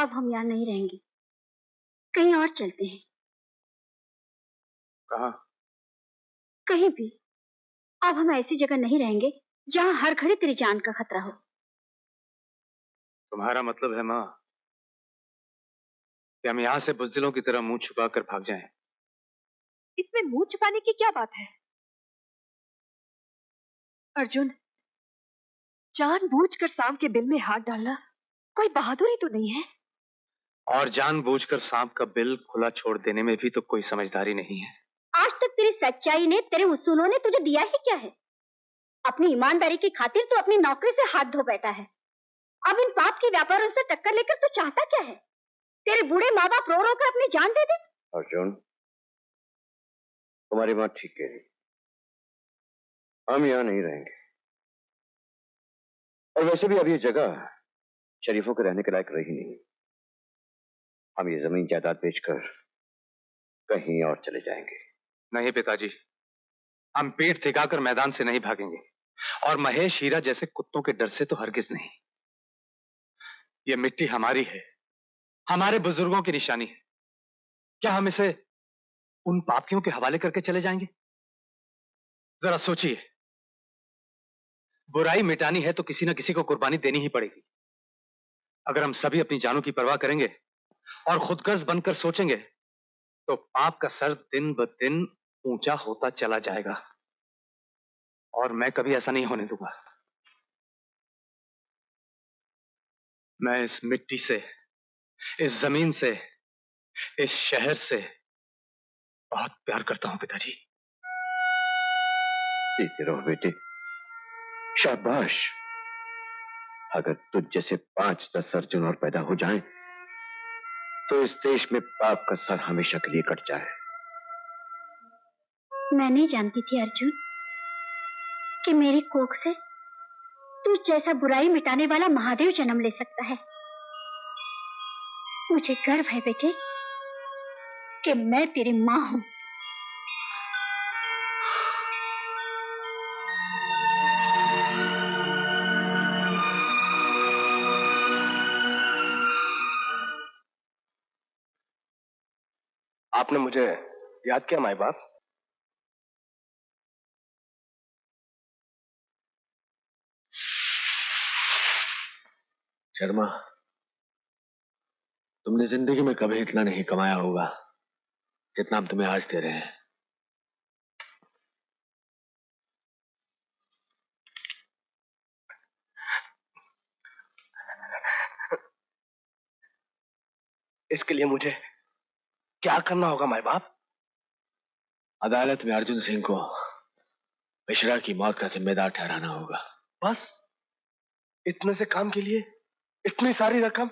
अब हम यहाँ नहीं रहेंगे, कहीं और चलते हैं। कहाँ? कहीं भी। अब हम ऐसी जगह नहीं रहेंगे जहाँ हर घड़ी तेरी जान का खतरा हो। तुम्हारा मतलब है माँ कि हम यहाँ से बुज़दिलों की तरह मुंह छुपाकर भाग जाएं? इसमें मुंह छुपाने की क्या बात है अर्जुन? जानबूझकर सांप के बिल में हाथ डालना कोई बहादुरी तो नहीं है। और जानबूझकर सांप का बिल खुला छोड़ देने में भी तो कोई समझदारी नहीं है। आज तक तेरी सच्चाई ने, तेरे उसूलों ने तुझे दिया ही क्या है? अपनी ईमानदारी की खातिर तू अपनी नौकरी से हाथ धो बैठा है। अब इन पाप के व्यापारों से टक्कर लेकर तू चाहता क्या है? तेरे बूढ़े माँ बाप रो रो कर अपनी जान दे दे? अर्जुन, तुम्हारी बात ठीक कह रही, हम यहाँ नहीं रहेंगे। और वैसे भी अब ये जगह शरीफों के रहने के लायक रही नहीं। हम ये जमीन जायदाद बेचकर कहीं और चले जाएंगे। नहीं पिताजी, हम पीठ दिखाकर मैदान से नहीं भागेंगे, और महेश हीरा जैसे कुत्तों के डर से तो हरगिज नहीं। ये मिट्टी हमारी है, हमारे बुजुर्गों की निशानी है। क्या हम इसे उन पापियों के हवाले करके चले जाएंगे? जरा सोचिए, बुराई मिटानी है तो किसी न किसी को कुर्बानी देनी ही पड़ेगी। अगर हम सभी अपनी जानों की परवाह करेंगे और खुदगर्ज बनकर सोचेंगे तो पाप का सर दिन ब दिन ऊंचा होता चला जाएगा, और मैं कभी ऐसा नहीं होने दूंगा। मैं इस मिट्टी से, इस जमीन से, इस शहर से बहुत प्यार करता हूं पिताजी। जीते रहो बेटे, शाबाश। अगर तुझ जैसे 5-10 अर्जुन और पैदा हो जाएं, तो इस देश में पाप का सर हमेशा के लिए कट जाए। मैं नहीं जानती थी अर्जुन कि मेरी कोख से तू जैसा बुराई मिटाने वाला महादेव जन्म ले सकता है। मुझे गर्व है बेटे कि मैं तेरी मां हूं। आपने मुझे याद किया माई बाप? शर्मा, तुमने जिंदगी में कभी इतना नहीं कमाया होगा जितना हम तुम्हें आज दे रहे हैं। इसके लिए मुझे क्या करना होगा माई बाप? अदालत में अर्जुन सिंह को मिश्रा की मौत का जिम्मेदार ठहराना होगा। बस इतने से काम के लिए इतनी सारी रकम?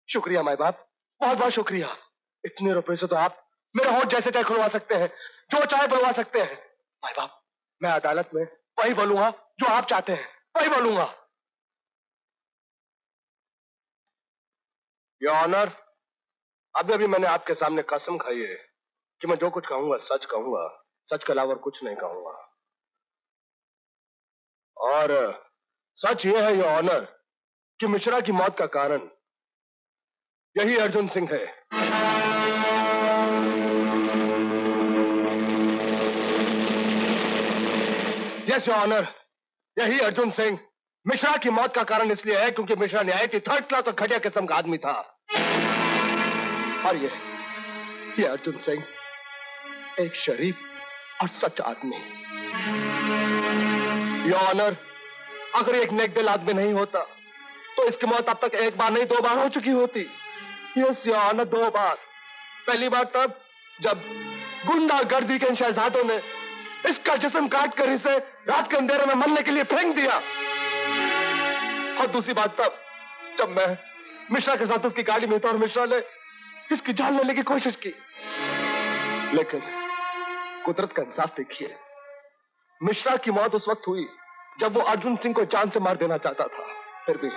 शुक्रिया माई बाप, बहुत बहुत शुक्रिया। इतने रुपए से तो आप मेरे होठ जैसे चाहे खुलवा सकते हैं, जो चाहे बुलवा सकते हैं। माई बाप, मैं अदालत में वही बोलूंगा जो आप चाहते हैं, वही बोलूंगा। योर ऑनर, अभी अभी मैंने आपके सामने कसम खाई है कि मैं जो कुछ कहूंगा सच कहूंगा, सच के अलावा कुछ नहीं कहूंगा। और सच यह है योर ऑनर कि मिश्रा की मौत का कारण यही अर्जुन सिंह है। यस योर ऑनर, यही अर्जुन सिंह मिश्रा की मौत का कारण इसलिए है क्योंकि मिश्रा न्याय की थर्ड क्लास और घटिया किस्म का आदमी था। और ये अर्जुन सिंह एक शरीफ और सच्चा आदमी। योर ऑनर, अगर एक नेक दिल आदमी नहीं होता तो इसकी मौत अब तक एक बार नहीं 2 बार हो चुकी होती। यस योर ऑनर, 2 बार। पहली बार तब जब गुंडागर्दी के इन शहजादों ने इसका जिस्म काट कर इसे रात के अंधेरे में मरने के लिए फेंक दिया, और दूसरी बात तब जब मैं मिश्रा के साथ उसकी गाड़ी में था और मिश्रा ने इसकी जान लेने की कोशिश की। लेकिन कुदरत का इंसाफ देखिए, मिश्रा की मौत उस वक्त हुई जब वो अर्जुन सिंह को जान से मार देना चाहता था। फिर भी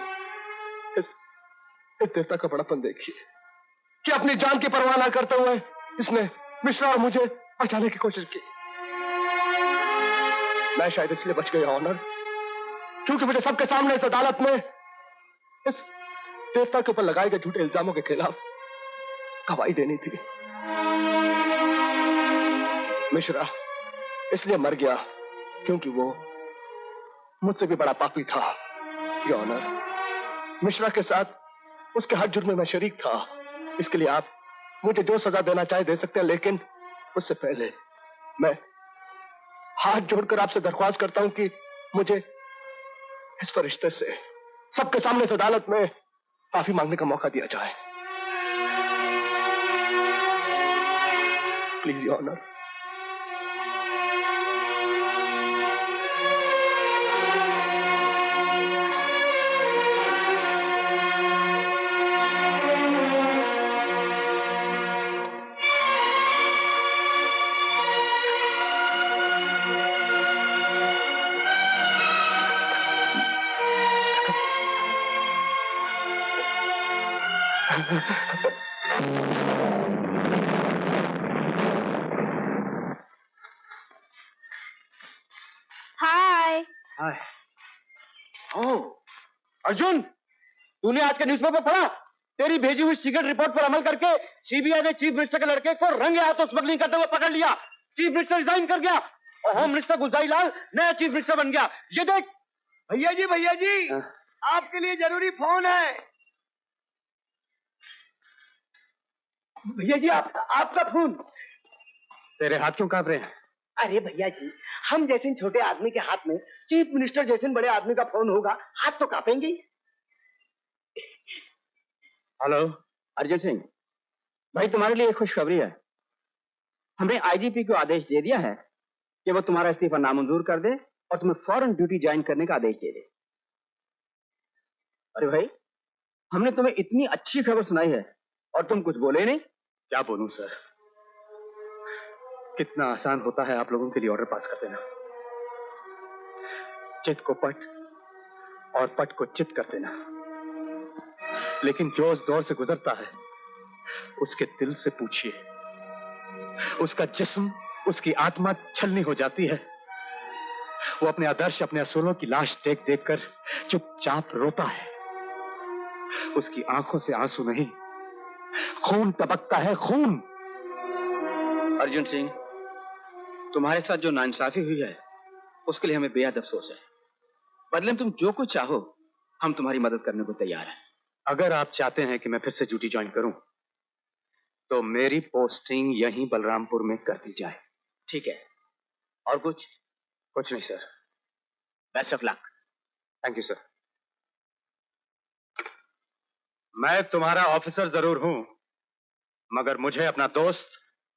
इस देवता का बड़ापन देखिए कि अपनी जान की परवाह ना करते हुए इसने मिश्रा और मुझे बचाने की कोशिश की। मैं शायद इसलिए बच गया ऑनर क्योंकि मुझे सबके सामने इस अदालत में देवता के ऊपर लगाए गए झूठे इल्जामों के खिलाफ गवाही देनी थी। मिश्रा इसलिए मर गया क्योंकि वो मुझसे भी बड़ा पापी था। योर ऑनर, मिश्रा के साथ उसके हर जुर्म में मैं शरीक था। इसके लिए आप मुझे जो सजा देना चाहे दे सकते हैं, लेकिन उससे पहले मैं हाथ जोड़कर आपसे दरख्वास्त करता हूं कि मुझे इस फरिश्ते से सबके सामने इस अदालत में माफी मांगने का मौका दिया जाए। Please your honour. Hi. Hi. Arjun, तूने आज के न्यूज़पेपर पढ़ा? तेरी भेजी हुई सीक्रेट रिपोर्ट पर अमल करके सीबीआई ने चीफ मिनिस्टर के लड़के को रंगे हाथों स्मगलिंग करते हुए पकड़ लिया। चीफ मिनिस्टर रिजाइन कर गया और होम मिनिस्टर गुलजारी लाल नया चीफ मिनिस्टर बन गया। ये देख। भैया जी, आपके लिए जरूरी फोन है। भैया जी, आपका फोन। तेरे हाथ क्यों कांप रहे हैं? अरे भैया जी, हम जैसे छोटे आदमी के हाथ में चीफ मिनिस्टर जैसे बड़े आदमी का फोन होगा, हाथ तो कांपेंगे ही। हेलो अर्जुन सिंह भाई, तुम्हारे लिए एक खुशखबरी है। हमने आईजीपी को आदेश दे दिया है कि वो तुम्हारा इस्तीफा नामंजूर कर दे और तुम्हें फौरन ड्यूटी ज्वाइन करने का आदेश दे दे। अरे भाई, हमने तुम्हें इतनी अच्छी खबर सुनाई है और तुम कुछ बोले नहीं। क्या बोलूं सर, कितना आसान होता है आप लोगों के लिए ऑर्डर पास कर देना। चित को पट और पट को चित कर देना, लेकिन जो उस दौर से गुजरता है उसके दिल से पूछिए, उसका जिस्म, उसकी आत्मा छलनी हो जाती है। वो अपने आदर्श, अपने असूलों की लाश देख देख कर चुपचाप रोता है। उसकी आंखों से आंसू नहीं, खून टपकता है, खून। अर्जुन सिंह, तुम्हारे साथ जो नाइंसाफी हुई है उसके लिए हमें बेहद अफसोस है। बदले में तुम जो कुछ चाहो हम तुम्हारी मदद करने को तैयार हैं। अगर आप चाहते हैं कि मैं फिर से ड्यूटी ज्वाइन करूं तो मेरी पोस्टिंग यहीं बलरामपुर में कर दी जाए। ठीक है, और कुछ? कुछ नहीं sir. Best of luck. Thank you sir. मैं तुम्हारा ऑफिसर जरूर हूं, मगर मुझे अपना दोस्त,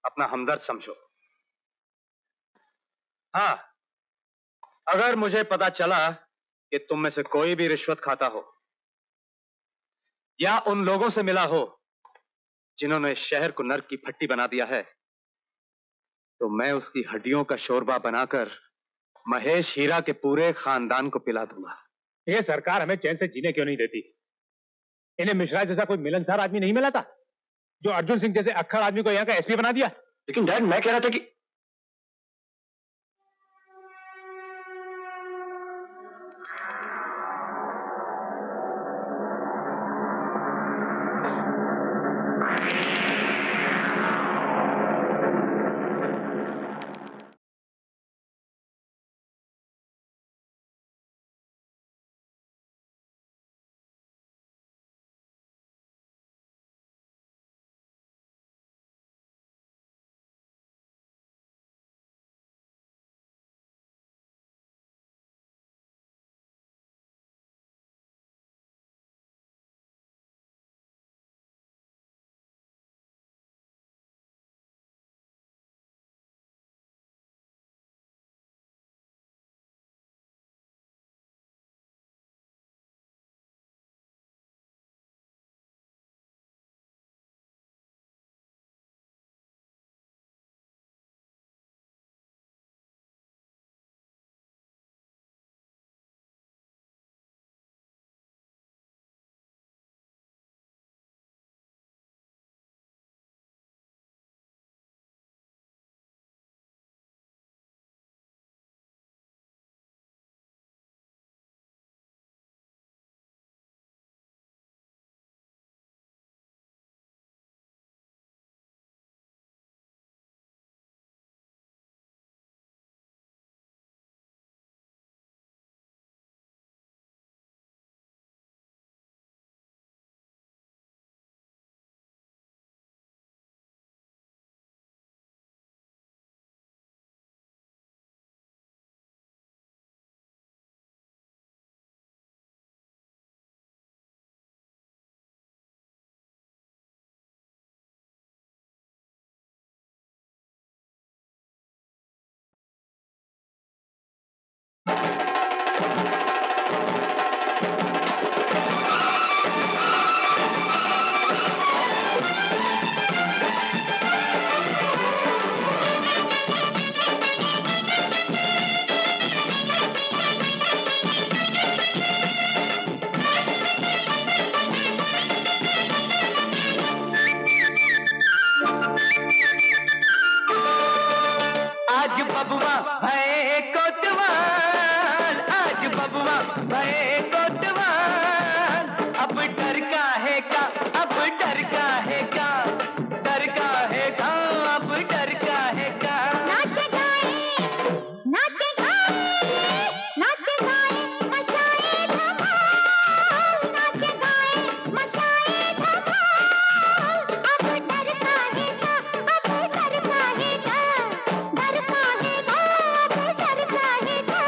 अपना हमदर्द समझो। हाँ, अगर मुझे पता चला कि तुम में से कोई भी रिश्वत खाता हो या उन लोगों से मिला हो जिन्होंने शहर को नर्क की भट्टी बना दिया है, तो मैं उसकी हड्डियों का शोरबा बनाकर महेश हीरा के पूरे खानदान को पिला दूंगा। ये सरकार हमें चैन से जीने क्यों नहीं देती? इन्हें मिश्रा जैसा कोई मिलनसार आदमी नहीं मिला था जो अर्जुन सिंह जैसे अक्खड़ आदमी को यहाँ का एसपी बना दिया? लेकिन डैड, मैं कह रहा था कि डर का है क्या, डर का है क्या, अब डर का है क्या। नाच गाए, नाच गाए, नाच गाए, मचाए धमाल, नाच गाए, मचाए धमाल। अब डर का है क्या, अब डर का है क्या, डर का है क्या, अब डर का है क्या।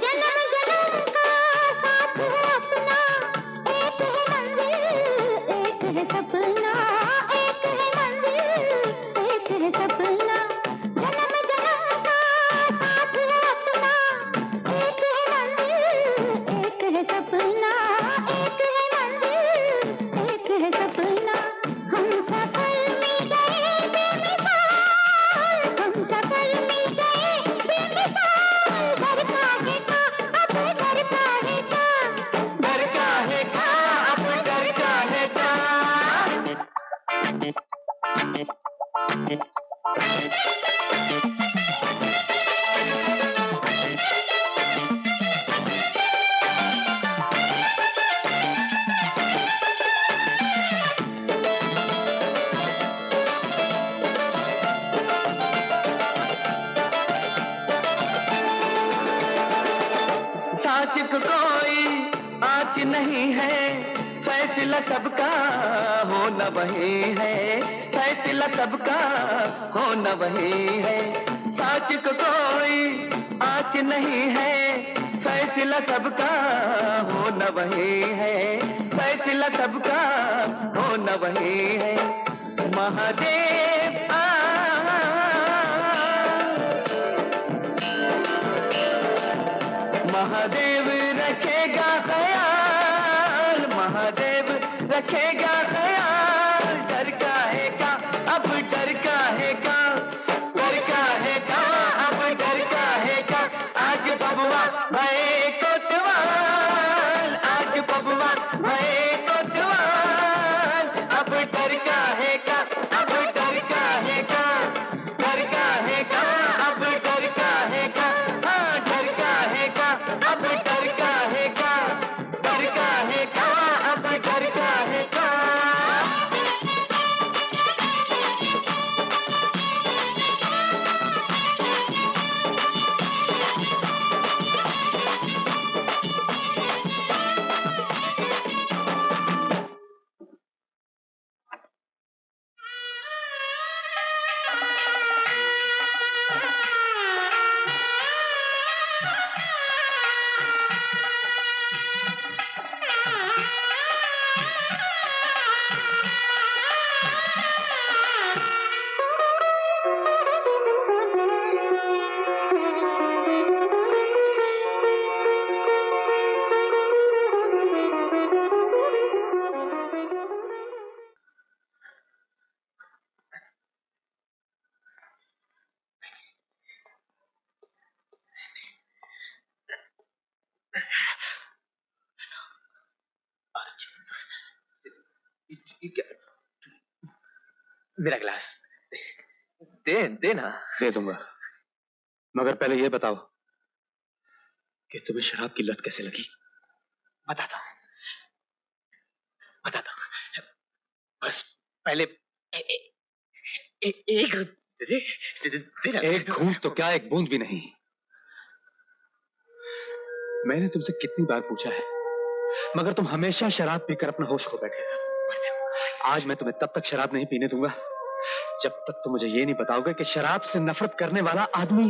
जन्म जन्म का साथ है अपना, एक है मंजिल, एक है सपना, एक है मंजिल, एक है सपना। जन्म जन्म का साथ है अपना, एक है मंजिल, एक है सपना, एक है मंजिल, एक है सपना। हम सफर में गए बेमिसाल, हम सफर में गए बेमिसाल। डर का है क्या, अब डर का है क्या, डर का है क्या, अब डर का है क्या। साच को कोई आँच नहीं है, फैसला सबका हो न वही है, फैसला सबका हो न वही है। साच को कोई आँच नहीं है, फैसला सबका हो न वही है, फैसला सबका हो न वही है। महादेव महादेव रखेगा ख्याल, महादेव रखेगा ख्याल। डर का है क्या, अब डर का है क्या, डर का है क्या, अब डर का है क्या। आज बबुआ भये कोतवाल, आज बबुआ भये कोतवाल। अब डर का है क्या, अब डर का है क्या, डर का है क्या, अब डर का है क्या। हाँ डर का है क्या, अब डर का है क्या, डर का है क्या, अब डर का है क्या। मेरा गिलास दे देना। दे दूंगा, मगर पहले ये बताओ कि तुम्हें शराब की लत कैसे लगी। बताता हूँ, बताता हूँ। बस पहले एक दे दे। एक घूंट तो क्या, एक बूंद भी नहीं। मैंने तुमसे कितनी बार पूछा है, मगर तुम हमेशा शराब पीकर अपना होश खो बैठे। आज मैं तुम्हें तब तक शराब नहीं पीने दूंगा जब तक तुम मुझे ये नहीं बताओगे कि शराब से नफरत करने वाला आदमी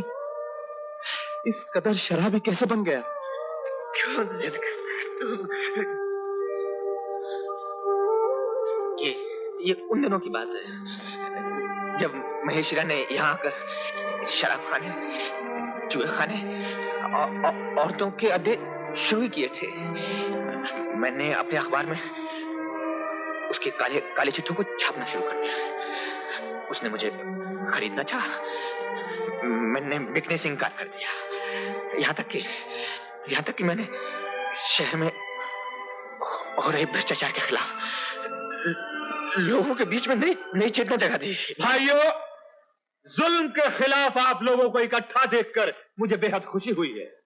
इस कदर शराबी कैसे बन गया। क्यों जिद करता तू? ये उन दिनों की बात है जब महेशिरा ने यहाँ आकर शराब खाने, जुए खाने, औरतों के अड्डे शुरू किए थे। मैंने अपने अखबार में उसके काले काले चिट्ठों को छापना शुरू कर दिया। उसने मुझे खरीदना चाहा, मैंने बिकने से इनकार कर दिया। यहाँ तक कि मैंने शहर में हो रहे भ्रष्टाचार के खिलाफ लोगों के बीच में नई चेतना जगा दी। भाइयों, जुल्म के खिलाफ आप लोगों को इकट्ठा देखकर मुझे बेहद खुशी हुई है।